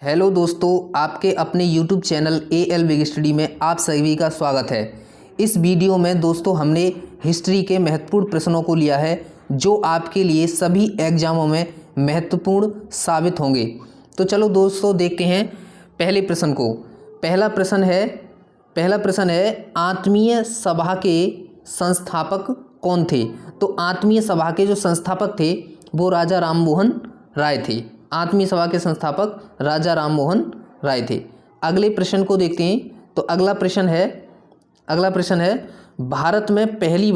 Hello दोस्तों, आपके अपने YouTube channel AL big study में आप सभी का स्वागत है। इस वीडियो में दोस्तों हमने हिस्ट्री के महत्वपूर्ण प्रश्नों को लिया है जो आपके लिए सभी एग्जामों में महत्वपूर्ण साबित होंगे। तो चलो दोस्तों देखते हैं पहले प्रश्न को। पहला प्रश्न है आत्मीय सभा के संस्थापक कौन थे? तो आत्मीय सभा के जो संस्थापक थे वो राजा राममोहन राय थे। आत्मीय सभा के संस्थापक राजा राममोहन राय थे। अगले प्रश्न को देखते हैं। तो अगला प्रश्न है भारत में पहली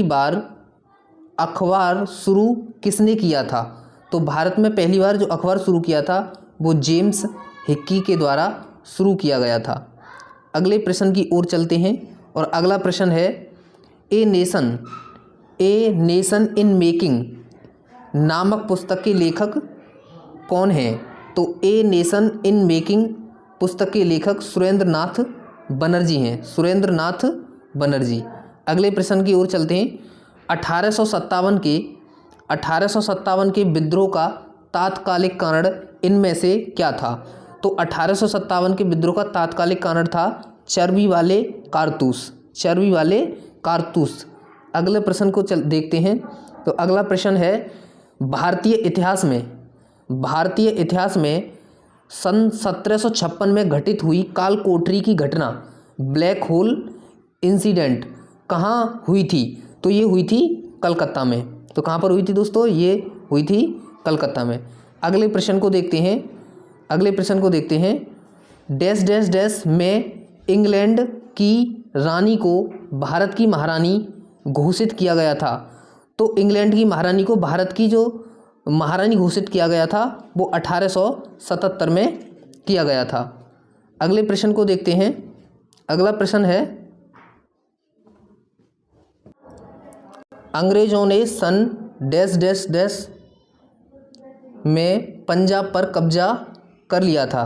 बार अखबार शुरू किसने किया था? तो भारत में पहली बार जो अखबार शुरू किया था वो जेम्स हिक्की के द्वारा शुरू किया गया था। अगले प्रश्न की ओर चलते हैं और अगला प्रश्न है ए नेशन इन मेकिंग नामक पुस्तक के लेखक कौन हैं? तो ए नेशन इन मेकिंग पुस्तक के लेखक सुरेंद्र नाथ बनर्जी हैं। अगले प्रश्न की ओर चलते हैं। 1857 के विद्रोह का तात्कालिक कारण इनमें से क्या था? तो 1857 के विद्रोह का तात्कालिक कारण था चर्बी वाले कारतूस। अगले प्रश्न को देखते हैं। तो अगला प्रश्न है भारतीय इतिहास में सन 1756 में घटित हुई काल कोठरी की घटना ब्लैक होल इंसिडेंट कहाँ हुई थी? तो ये हुई थी कलकत्ता में। तो कहाँ पर हुई थी दोस्तों? ये हुई थी कलकत्ता में। अगले प्रश्न को देखते हैं। डैश डैश डैश में इंग्लैंड की रानी को भारत की महारानी घोषित किया गया था। तो इंग्लैंड की महारानी को भारत की जो महारानी घोषित किया गया था वो 1877 में किया गया था। अगले प्रश्न को देखते हैं। अगला प्रश्न है अंग्रेजों ने सन डैश डैश डैश में पंजाब पर कब्जा कर लिया था।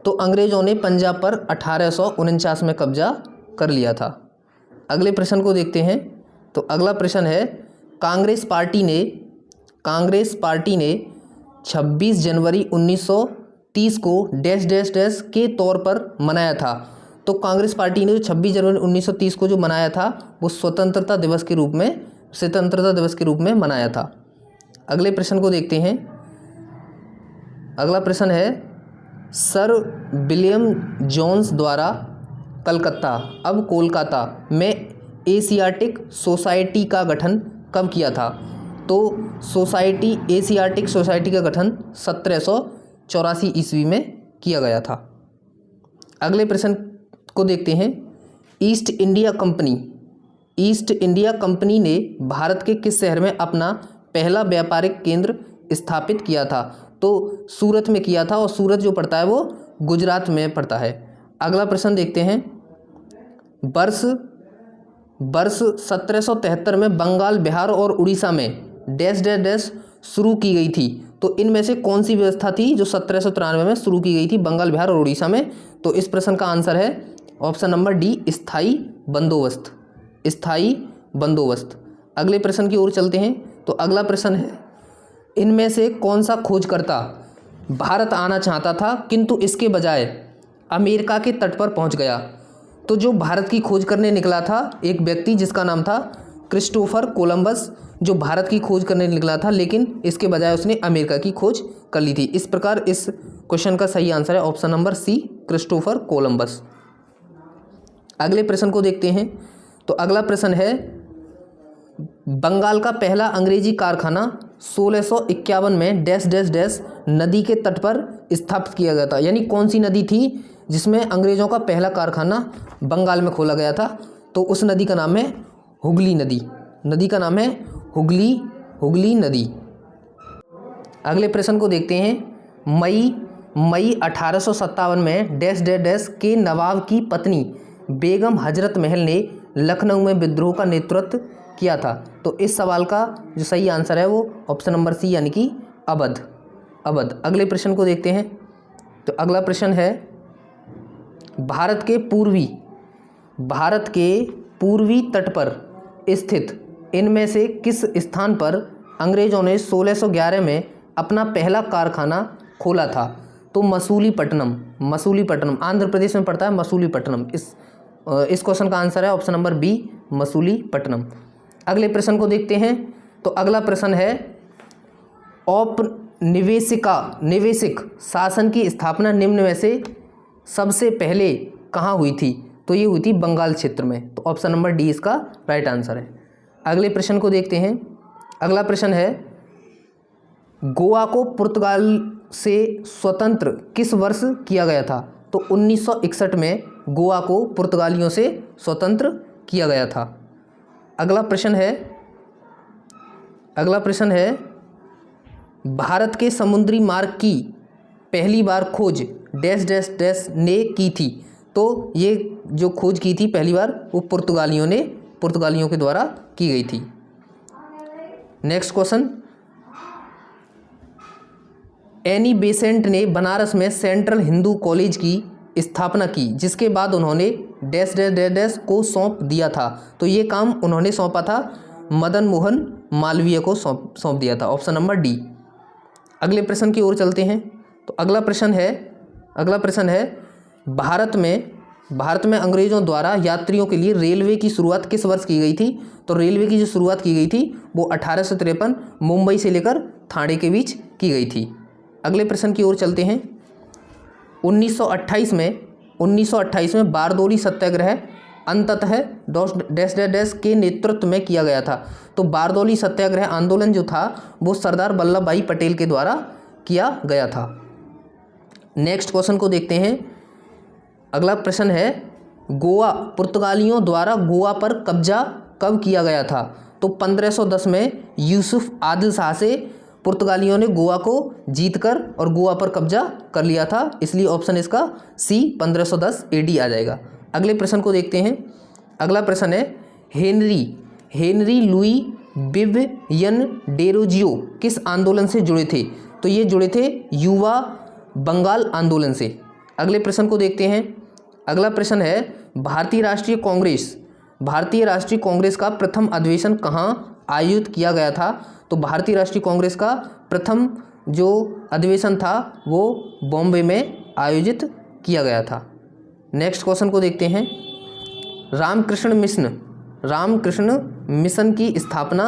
तो अंग्रेजों ने पंजाब पर 1849 में कब्जा कर लिया था। अगले प्रश्न को देखते हैं। तो अगला प्रश्न है कांग्रेस पार्टी ने 26 जनवरी 1930 को डैश डैश डैश के तौर पर मनाया था। तो कांग्रेस पार्टी ने 26 जनवरी 1930 को जो मनाया था वो स्वतंत्रता दिवस के रूप में मनाया था। अगले प्रश्न को देखते हैं। अगला प्रश्न है सर विलियम जोन्स द्वारा कोलकाता में एशियाटिक सोसाइटी का गठन कब किया था? तो एशियाटिक सोसाइटी का गठन 1784 ईस्वी में किया गया था। अगले प्रश्न को देखते हैं। ईस्ट इंडिया कंपनी ने भारत के किस शहर में अपना पहला व्यापारिक केंद्र स्थापित किया था? तो सूरत में किया था और सूरत जो पड़ता है वो गुजरात में पड़ता है। अगला प्रश्न देखते हैं। वर्ष 1773 में बंगाल, बिहार और उड़ीसा में डैश डैश डैश शुरू की गई थी। तो इनमें से कौन सी व्यवस्था थी जो 1793 में शुरू की गई थी बंगाल, बिहार और उड़ीसा में? तो इस प्रश्न का आंसर है ऑप्शन नंबर डी, स्थायी बंदोबस्त। अगले प्रश्न की ओर चलते हैं। तो अगला प्रश्न है इनमें से कौन सा खोजकर्ता भारत आना चाहता था किंतु इसके बजाय अमेरिका के तट पर पहुंच गया? तो जो भारत की खोज करने निकला था एक व्यक्ति जिसका नाम था क्रिस्टोफर कोलंबस, जो भारत की खोज करने निकला था लेकिन इसके बजाय उसने अमेरिका की खोज कर ली थी। इस प्रकार इस क्वेश्चन का सही आंसर है option number C, Christopher Columbus. अगले प्रश्न को देखते हैं। तो अगला प्रश्न है बंगाल का पहला अंग्रेजी कारखाना 1651 में डैश डैश डैश नदी के तट पर स्थापित किया गया था। यानी कौन सी नदी थी जिसमें अंग्रेजों का पहला कारखाना बंगाल में खोला गया था? तो उस नदी का नाम है हुगली नदी। अगले प्रश्न को देखते हैं। मई 1857 में डैश डैश डैश के नवाब की पत्नी बेगम हजरत महल ने लखनऊ में विद्रोह का नेतृत्व किया था। तो इस सवाल का जो सही आंसर है वो ऑप्शन नंबर सी यानी कि अवध। अगले प्रश्न को देखते हैं। तो अगला प्रश्न है भारत के पूर्वी तट पर स्थित इनमें से किस स्थान पर अंग्रेजों ने 1611 में अपना पहला कारखाना खोला था? तो मसूलीपट्टनम आंध्र प्रदेश में पड़ता है मसूलीपट्टनम। इस क्वेश्चन का आंसर है ऑप्शन नंबर बी, मसूलीपट्टनम। अगले प्रश्न को देखते हैं। तो अगला प्रश्न है औपनिवेशिक शासन की स्थापना निम्न में से सबसे पहले कहाँ हुई थी? तो ये हुई थी बंगाल क्षेत्र में। तो ऑप्शन नंबर डी इसका राइट आंसर है। अगले प्रश्न को देखते हैं। अगला प्रश्न है गोवा को पुर्तगाल से स्वतंत्र किस वर्ष किया गया था? तो 1961 में गोवा को पुर्तगालियों से स्वतंत्र किया गया था। अगला प्रश्न है भारत के समुद्री मार्ग की पहली बार खोज डैश डैश डैश ने की थी? तो ये जो खोज की थी पहली बार वो पुर्तगालियों के द्वारा की गई थी। नेक्स्ट क्वेश्चन, एनी बेसेंट ने बनारस में सेंट्रल हिंदू कॉलेज की स्थापना की, जिसके बाद उन्होंने डैश डैश डैश डैश को सौंप दिया था? तो ये काम उन्होंने सौंपा था मदन मोहन मालवीय को सौंप दिया था। Option number D. अगले प्रश्न की ओर चलते हैं। तो अगला प्रश्न है भारत में अंग्रेजों द्वारा यात्रियों के लिए रेलवे की शुरुआत किस वर्ष की गई थी? तो रेलवे की जो शुरुआत की गई थी वो 1853 मुंबई से लेकर ठाणे के बीच की गई थी। अगले प्रश्न की ओर चलते हैं। 1928 में बारदोली सत्याग्रह अंततः डैश डैश डैश के नेतृत्व में किया गया था? तो बारदोली सत्याग्रह आंदोलन जो था वो सरदार वल्लभ भाई पटेल के द्वारा किया गया था। नेक्स्ट क्वेश्चन को देखते हैं। अगला प्रश्न है गोवा पुर्तगालियों द्वारा गोवा पर कब्जा कब किया गया था? तो 1510 में यूसुफ आदिल शाह से पुर्तगालियों ने गोवा को जीतकर और गोवा पर कब्जा कर लिया था, इसलिए ऑप्शन इसका सी 1510 AD आ जाएगा। अगले प्रश्न को देखते हैं। अगला प्रश्न है हेनरी लुई विवियन डेरोजियो किस आंदोलन से जुड़े थे? तो ये जुड़े थे युवा बंगाल आंदोलन से। अगले प्रश्न को देखते हैं। अगला प्रश्न है भारतीय राष्ट्रीय कांग्रेस का प्रथम अधिवेशन कहाँ आयोजित किया गया था? तो भारतीय राष्ट्रीय कांग्रेस का प्रथम जो अधिवेशन था वो बॉम्बे में आयोजित किया गया था। नेक्स्ट क्वेश्चन को देखते हैं। रामकृष्ण मिशन की स्थापना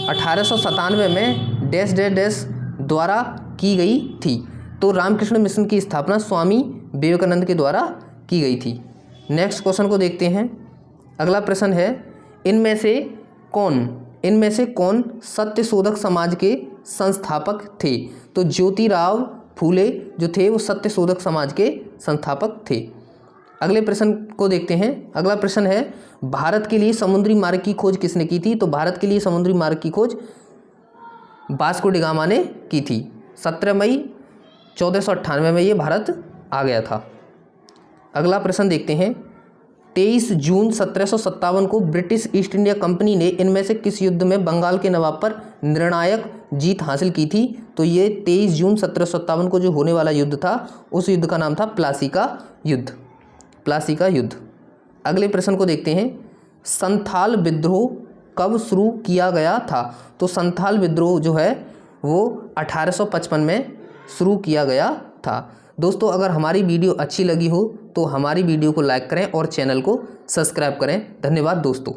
1897 में डैश डैश डैश द्वारा की गई थी? तो रामकृष्ण मिशन की स्थापना स्वामी विवेकानंद के द्वारा की गई थी। नेक्स्ट क्वेश्चन को देखते हैं। अगला प्रश्न है इनमें से कौन सत्यशोधक समाज के संस्थापक थे? तो ज्योतिराव फूले जो थे वो सत्यशोधक समाज के संस्थापक थे। अगले प्रश्न को देखते हैं। अगला प्रश्न है भारत के लिए समुद्री मार्ग की खोज किसने की थी? तो भारत के लिए समुद्री मार्ग की खोज वास्को डी गामा ने की थी। 17 मई 1498 में ये भारत आ गया था। अगला प्रश्न देखते हैं। 23 जून 1757 को ब्रिटिश ईस्ट इंडिया कंपनी ने इनमें से किस युद्ध में बंगाल के नवाब पर निर्णायक जीत हासिल की थी? तो ये 23 जून 1757 को जो होने वाला युद्ध था उस युद्ध का नाम था प्लासी का युद्ध। अगले प्रश्न को देखते हैं। संथाल विद्रोह कब शुरू किया गया था? तो संथाल विद्रोह जो है वो 1855 में शुरू किया गया था। दोस्तों अगर हमारी वीडियो अच्छी लगी हो तो हमारी वीडियो को लाइक करें और चैनल को सब्सक्राइब करें। धन्यवाद दोस्तों।